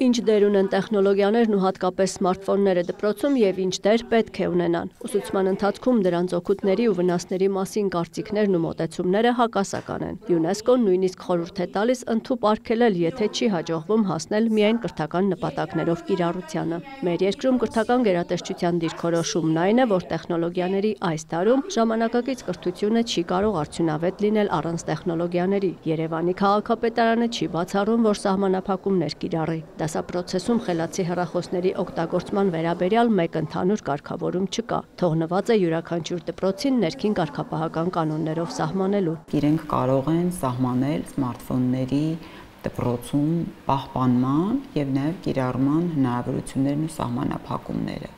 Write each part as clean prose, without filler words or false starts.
Ինչ դեր ունեն տեխնոլոգիաներն ու հատկապես սմարթֆոնները դպրոցում եւ ինչ դեր պետք է ունենան։ Ուսուցման ընթացքում դրանց օգուտների ու վնասների մասին կարծիքներն ու մոտեցումները հակասական են։ ՅՈՒՆԵՍԿՕ-ն նույնիսկ խորհուրդ է տալիս ընդհուպ արգելել, եթե չի հաջողվում հասնել միայն կրթական նպատակներով կիրառությանը։ Մեր երկրում կրթական գերատեսչության դիրքորոշումն այն է, որ տեխնոլոգիաների այս դարում ժամանակակից կրթությունը չի կարող արդյունավետ լինել առանց տեխնոլոգիաների։ Երևանի քաղաքապետարանը չի բացառում, որ սահմանափակումներ կիրառի։ Դասապրոցեսում խելացի հեռախոսների օգտագործման վերաբերյալ մեկ ընդհանուր կարգավորում չկա, թողնված է յուրաքանչյուր դպրոցին ներքին կարգապահական կանոններով սահմանելու։ Իրենք կարող են սահմանել սմարթֆոնների դպրոցում պահպանման եւ նաեւ կիրառման հնարավորություններն ու սահմանափակումները,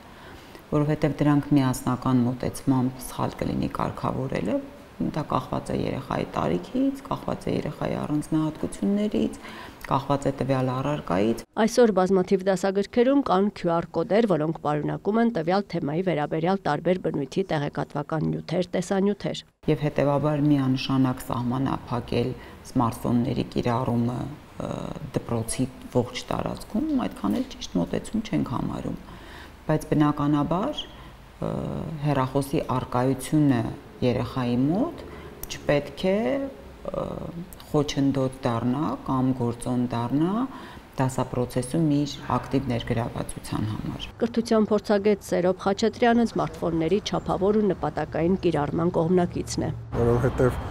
որովհետեւ դրանք միասնական մոտեցմամբ սխալ կլինի կարգավորելը, դա կախված է երեխայի տարիքից, կախված է երեխայի առանձնահատկություններից, կախված է տվյալ առարկայից։ Այսօր բազմաթիվ դասագրքերում կան QR կոդեր, որոնք պարունակում են տվյալ թեմայի վերաբերյալ տարբեր բնույթի տեղեկատվական նյութեր, տեսանյութեր։ Եվ հետևաբար միանշանակ սահմանափակել սմարթֆոնների կիրառումը դպրոցի ողջ տարածքում այդքան էլ ճիշտ մոտեցում չենք համարում, բայց բնականաբար հեռախոսի առկայությունը երեխայի մոտ չպետք է խոչընդոտ դառնա կամ գործոն դառնա դասապրոցեսում իր ակտիվ ներգրավվածության համար։ Կրթության փորձագետ Սերոբ Խաչատրյանը սմարթֆոնների չափավոր ու նպատակային կիրառման կողմնակիցն է։ Որովհետև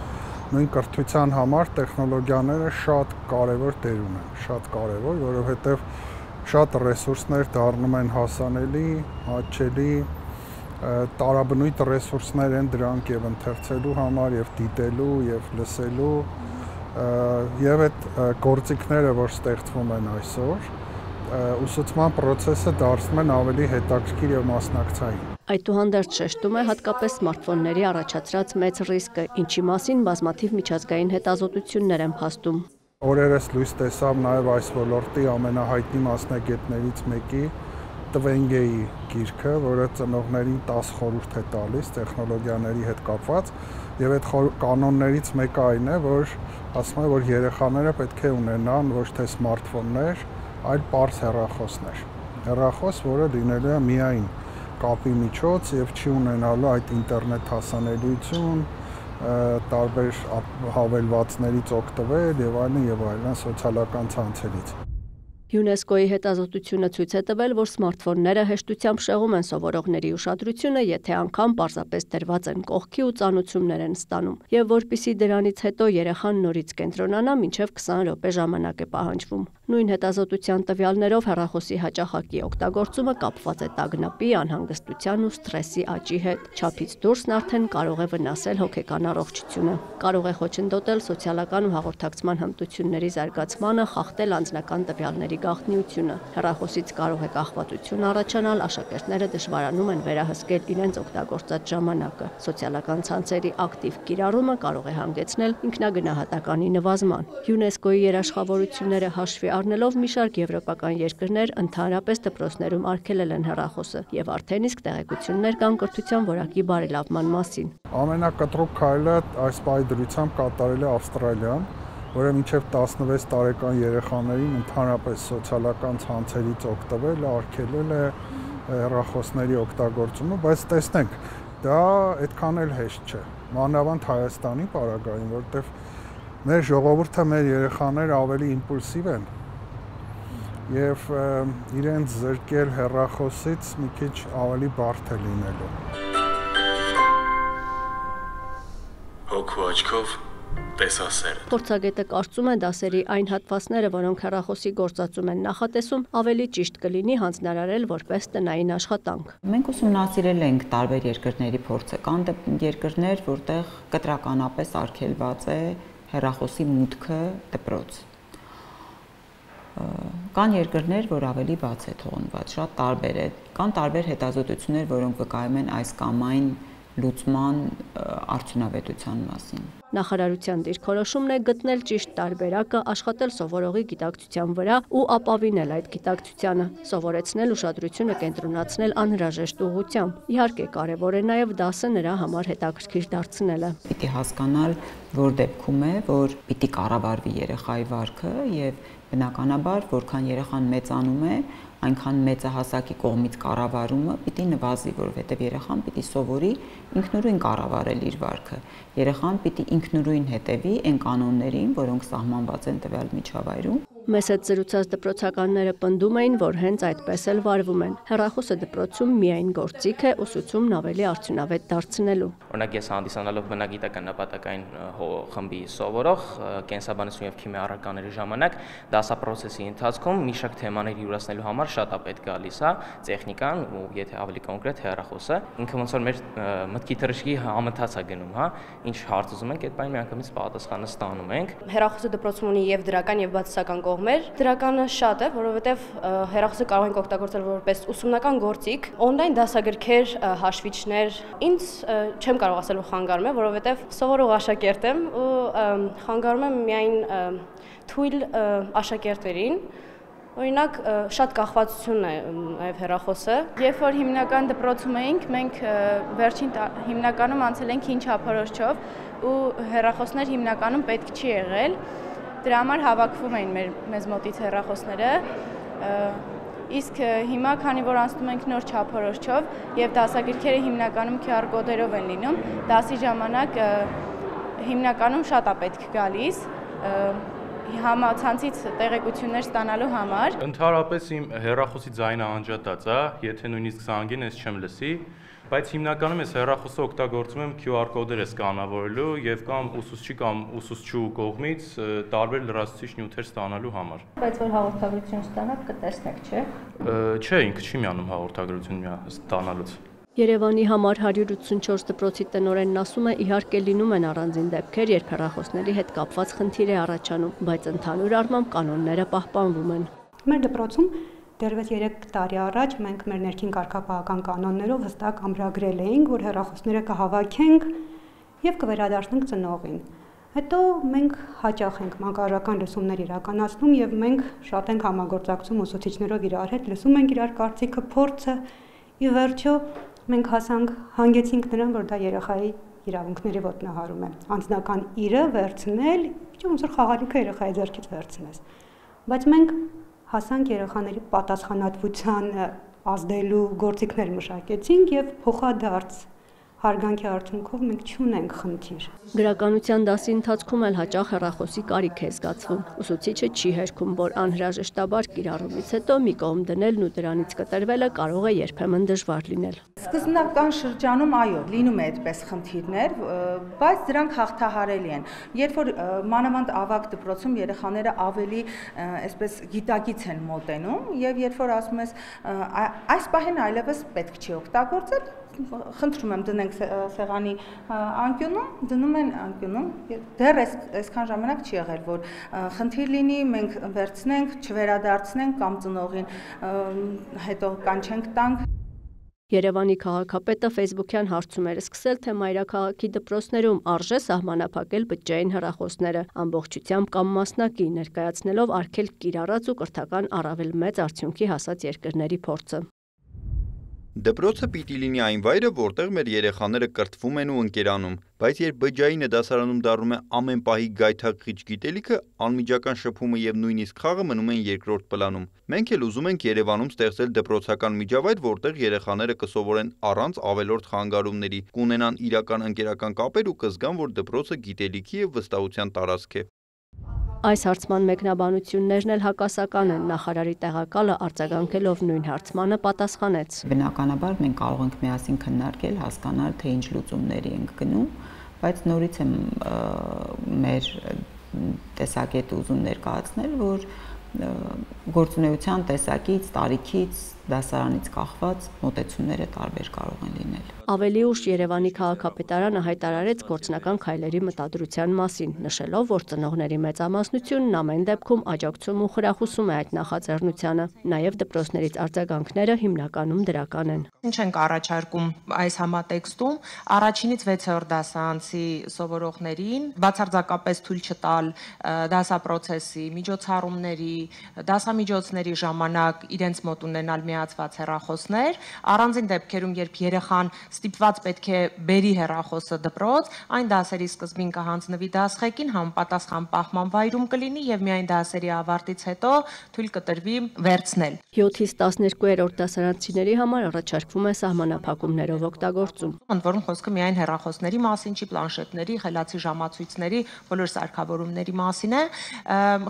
նույն կրթության համար տեխնոլոգիաները շատ կարևոր դեր ունեն, շատ կարևոր, որովհետև շատ ռեսուրսներ դառնում են հասանելի, հաճելի, տարաբնույթ ռեսուրսներ են դրանք եւ ընթերցելու համար, եւ դիտելու, եւ լսելու, եւ այդ գործիքները, որ ստեղծվում են այսօր, ուսուցման process-ը դարձնում են ավելի հետաքրքիր եւ մասնակցային։ Այդուհանդերձ շեշտում է հատկապես սմարթֆոնների առաջացրած մեծ ռիսկը, ինչի մասին բազմաթիվ միջազգային հետազոտություններ են փաստում։ Օրերս լույս տեսավ նաեւ այս ոլորտի ամենահայտնի մասնագետներից մեկի Տվենգեի գիրքը, որը ծնողներին 10 խորհուրդ է տալիս տեխնոլոգիաների հետ կապված, եւ այդ կանոններից մեկը այն է, որ ասում է, որ երեխաները պետք է ունենան ոչ թե սմարթֆոններ, այլ պարզ հեռախոսներ։ Հեռախոս, որը լինելու է միայն կապի միջոց եւ չի ունենալու այդ ինտերնետ հասանելիություն, տարբեր հավելվածներից օգտվել եւ այլն սոցիալական ցանցերից։ ՅՈՒՆԵՍԿՕ-ի հետազոտությունը ցույց է տվել, որ սմարթֆոնները հեշտությամբ շեղում են սովորողների ուշադրությունը, եթե անգամ պարզապես դրված են կողքի ու ծանուցումներ են ստանում, եւ որpիսի դրանից հետո երեխան նորից կենտրոնանա, մինչեւ 20 րոպե ժամանակ է պահանջվում։ Նույն հետազոտության տվյալներով հեռախոսի հաճախակի օգտագործումը կապված է տագնապի, անհանգստության ու սթրեսի աճի հետ։ Չափից դուրսն արդեն կարող է վնասել հոգեկան առողջությունը, կարող է խոչընդոտել սոցիալական ու հաղորդակցման հմտությունների զարգացմանը, խախտել անձնական տվյալների գաղտնիությունը։ Հեռախոսից կարող է կախվածություն առաջանալ, աշակերտները դժվարանում են վերահսկել իրենց օգտագործած ժամանակը։ Սոցիալական ցանցերի ակտիվ կիրառումը կարող է հանգեցնել ինքնագնահատականի նվազման։ ՅՈՒՆԵՍԿՕ-ի երաշխավորությունները հաշվի առնելով մի շարք եվրոպական երկրներ ընդհանրապես դպրոցներում արգելել են հեռախոսը եւ արդեն իսկ տեղեկություններ կան կրթության որակի բարելավման մասին։ Ամենակտրուկ քայլը այս պայդրությամբ կատարել է Ավստրալիան, որը մինչև 16 տարեկան երեխաներին ընդհանրապես սոցիալական ցանցերից օգտվել, արգելել է հեռախոսների օգտագործումը, բայց տեսնենք, դա այդքան էլ հեշտ չէ։ Մանավանդ Հայաստանի պարագային, որտեղ մեր ժողովուրդը, մեր երեխաները ավելի իմպուլսիվ են եւ իրենց զրկել հեռախոսից մի քիչ ավելի բարդ է լինելու։ Հոգու աչքով տեսասեր։ Փորձագետը կարծում է դասերի այն հատվածները, որոնք հեռախոսի գործածում են նախատեսում, ավելի ճիշտ կլինի հանձնարարել որպես տնային աշխատանք։ Մենք ուսումնասիրել ենք տարբեր երկրների փորձը, կան երկրներ, որտեղ կտրականապես արգելված է հեռախոսի մուտքը դպրոց։ Կան երկրներ, որ ավելի բաց է թողնված, շատ տարբեր է։ Կան տարբեր հետազոտություններ, որոնք վկայում են այս կամ այն լուծման արդյունավետության մասին։ Նախարարության դիրքորոշումն է գտնել ճիշտ տարբերակը, աշխատել սովորողի գիտակցության վրա ու ապավինել այդ գիտակցությանը, սովորեցնել ուշադրությունը կենտրոնացնել անհրաժեշտ ուղղությամբ։ Իհարկե, կարևոր է նաև դասը նրա համար հետաքրքիր դարձնելը։ Պիտի հասկանալ, որ դեպքում է, որ պիտի կառավարվի երեխայի վարքը եւ Բնականաբար, որքան երեխան մեծանում է, այնքան մեծահասակի կողմից կառավարումը պիտի նվազի, որովհետև երեխան պիտի սովորի ինքնուրույն կառավարել իր վարքը։ Երեխան պիտի ինքնուրույն հետևի այն կանոններին, որոնք սահմանված են տվյալ միջավայրում։ Մեզ հետ զրուցած դպրոցականները պնդում էին, որ հենց այդպես էլ վարվում են։ Հեռախոսը դպրոցում միայն գործիք է ուսուցումն ավելի արդյունավետ դարձնելու։ Օրինակ ես հանդիսանալով բնագիտական նպատակային խմբի սովորող կենսաբանություն եւ քիմիա առարկաների ժամանակ դասապրոցեսի ընթացքում մի շարք թեմաներ յուրացնելու համար շատ է պետք գալիս, տեխնիկան ու եթե ավելի կոնկրետ հեռախոսը, ինքը ոնց որ մեր մտքի թռիչքի համընթաց է գնում, ինչ հարց ուզում ենք, այդ բանը միանգամից պատասխանը ստանում ենք։ Հեռախոսը դպրոցում ունի եւ դրական եւ բացասական կողմեր։ Դրականը շատ է, որովհետեւ հեռախոսը կարող ենք օգտագործել որպես ուսումնական գործիք, on-line դասագրքեր, հաշվիչներ։ Ինձ չեմ կարող ասել որ խանգարում է, որովհետեւ սովորող աշակերտ եմ ու խանգարում եմ միայն թույլ աշակերտերին։ Օրինակ շատ կախվածություն է այլ հեռախոսը։ Երբ որ հիմնական դպրոցում էինք, մենք վերջին հիմնականում անցել ենք հին չափորոշչով ու հեռախոսներ հիմնականում պետք չի եղել։ Դրա համար հավաքվում էին մեզ մոտից հեռախոսները։ Իսկ հիմա, քանի որ անցնում ենք նոր չափորոշչով եւ դասագրքերը հիմնականում QR կոդերով են լինում, դասի ժամանակ հիմնականում շատ է պետք գալիս համացանցից տեղեկություններ ստանալու համար։ Ընդհանրապես իմ հեռախոսի ձայնը անջատած է, եթե նույնիսկ զանգեն, ես չեմ լսի, բայց հիմնականում ես հեռախոսը օգտագործում եմ QR կոդերը սկանավորելու եւ կամ ուսուցչի կամ ուսուցչու կողմից տարբեր լրացուցիչ նյութեր ստանալու համար։ Բայց որ հաղորդագրություն ստանաք, կտեսնեք, չէ՞։ Չէ, ինքը չի միանում հաղորդագրություն ստանալուց։ Երևանի համար 184 դպրոցի տնօրենն ասում է, իհարկե լինում են առանձին դեպքեր, երբ հեռախոսների հետ կապված խնդիր է առաջանում, բայց ընդհանուր առմամբ կանոնները պահպանվում են։ Մեր դպրոցում դեռևս 3 տարի առաջ մենք մեր ներքին կարգապահական կանոններով հստակ ամրագրել էինք, որ հեռախոսները կհավաքենք եւ կվերադառնանք ծնողին։ Հետո մենք հաճախ ենք մանկարական լսումներ իրականացնում եւ մենք շատ ենք համագործակցում ուսուցիչներով իրար հետ, լսում ենք իրար կարծիքը, փորձը։ Ի վերջո մենք հանգեցինք նրան, որ դա երեխայի իրավունքների ոտնահարում է։ Անձնական իրը վերցնել, ոնց որ խաղալիքը երեխայի ձեռքից վերցնես։ Բայց մենք հասանք երեխաների պատասխանատվության ազդելու գործիքներ մշակեցինք եւ փոխադարձ հարգանքի արդյունքով մենք չունենք խնդիր։ Գրականության դասի ընթացքում էլ հաճախ հեռախոսի կարիք է զգացվում։ Ուսուցիչը չի հերքում, որ անհրաժեշտաբար կիրառումից հետո մի կողմ դնելն ու դրանից կտրվելը կարող է երբեմն դժվար լինել։ Սկզբնական շրջանում այո, լինում է այդպես խնդիրներ, բայց դրանք հաղթահարելի են։ Երբ որ մանավանդ ավագ դպրոցում երեխաները ավելի այսպես գիտակից են մոտենում եւ երբ որ ասում ես այս պահին այլևս պետք չի օգտագործել, խնդրում եմ դնենք սեղանի անկյունում, դնում են անկյունում, դեռ այսքան ժամանակ չի եղել, որ խնդիր լինի, մենք վերցնենք, չվերադարձնենք կամ ծնողին հետո կանչենք տանք։ Երևանի քաղաքապետը Facebook-յան հարցում էր սկսել, թե մայրաքաղաքի դպրոցներում արժե սահմանափակել բջջային հեռախոսները, ամբողջությամբ կամ մասնակի, ներկայացնելով արգելք կիրառած ու կրթական առավել մեծ արդյունքի հասած երկրների փորձը։ Դպրոցը պիտի լինի այն վայրը, որտեղ մեր երեխաները կրթվում են ու ընկերանում, բայց երբ բջջայինը դասարանում դառնում է ամեն պահի գայթակղիչ գիտելիքը, անմիջական շփումը եւ նույնիսկ խաղը մնում են երկրորդ պլանում։ Մենք էլ ուզում ենք Երևանում ստեղծել դպրոցական միջավայր, որտեղ երեխաները կսովորեն առանց ավելորդ խանգարումների, կունենան իրական ընկերական կապեր ու կզգան, որ դպրոցը գիտելիքի եւ վստահության տարածք է։ Այս հարցման մեկնաբանություններն էլ հակասական են, նախարարի տեղակալը արձագանքելով նույն հարցմանը պատասխանեց։ Բնականաբար մենք կարող ենք միասին քննարկել, հասկանալ, թե ինչ լուծումների ենք գնում, բայց նորից եմ մեր տեսակետը ուզում ներկայացնել, որ գործունեության տեսակից, տարիքից, դասարանից կախված մոտեցումները տարբեր կարող են լինել։ Ավելի ուշ Երևանի քաղաքապետարանը հայտարարեց գործնական քայլերի մտադրության մասին, նշելով, որ ծնողների մեծամասնությունն ամեն դեպքում աջակցում ու խրախուսում է այդ նախաձեռնությանը, նաև դպրոցներից արձագանքները հիմնականում դրական են։ Ինչ ենք առաջարկում այս համատեքստում, առաջինից 6-րդ դասարանցի սովորողներին բացարձակապես թույլ չտալ դասապրոցեսի, միջոցառումների, դասամիջոցների ժամանակ իրենց մոտ ունենալ միացված հեռախոսներ, առանձին դեպքերում, երբ երեխան ստիպված պետք է բերի հեռախոսը դպրոց, այն դասերի սկզբին կհանձնվի դասղեկին, համապատասխան պահման վայրում կլինի եւ միայն դասերի ավարտից հետո թույլ կտրվի վերցնել։ 7-ից 12-րդ դասարանցիների համար առաջարկվում է սահմանափակումներով օգտագործում։ Ընդ որում խոսքը միայն հեռախոսների մասին չի, պլանշետների, խելացի ժամացույցների, բոլոր սարքավորումների մասին է,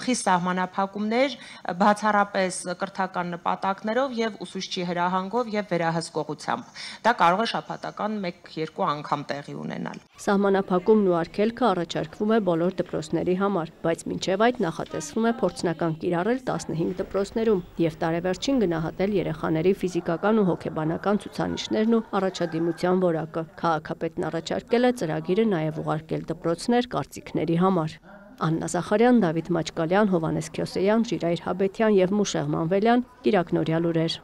խիստ սահմանափակումներ, բացառապես կրթական նպատակներով եւ ուսուցչի հրահանգով եւ վերահսկողությամբ։ Դա կարող է շաբաթական 1-2 անգամ տեղի ունենալ։ Սահմանափակումն ու արգելքը առաջարկվում է բոլոր դպրոցների համար, բայց մինչև այդ նախատեսվում է փորձնական կիրառել 15 դպրոցներում եւ տարեվերջին գնահատել երեխաների ֆիզիկական ու հոգեբանական ցուցանիշներն ու առաջադիմության որակը։ Քաղաքապետն առաջարկել է ծրագիրը նաեւ ուղարկել դպրոցներ կարծիքների համար։ Աննա Զախարյան, Դավիթ Մաչկալյան, Հովհաննես Քյոսեյան, Ժիրայր Հաբետյան եւ Մուշեղ Մանվելյան, Կիրակնորյալ լուրեր։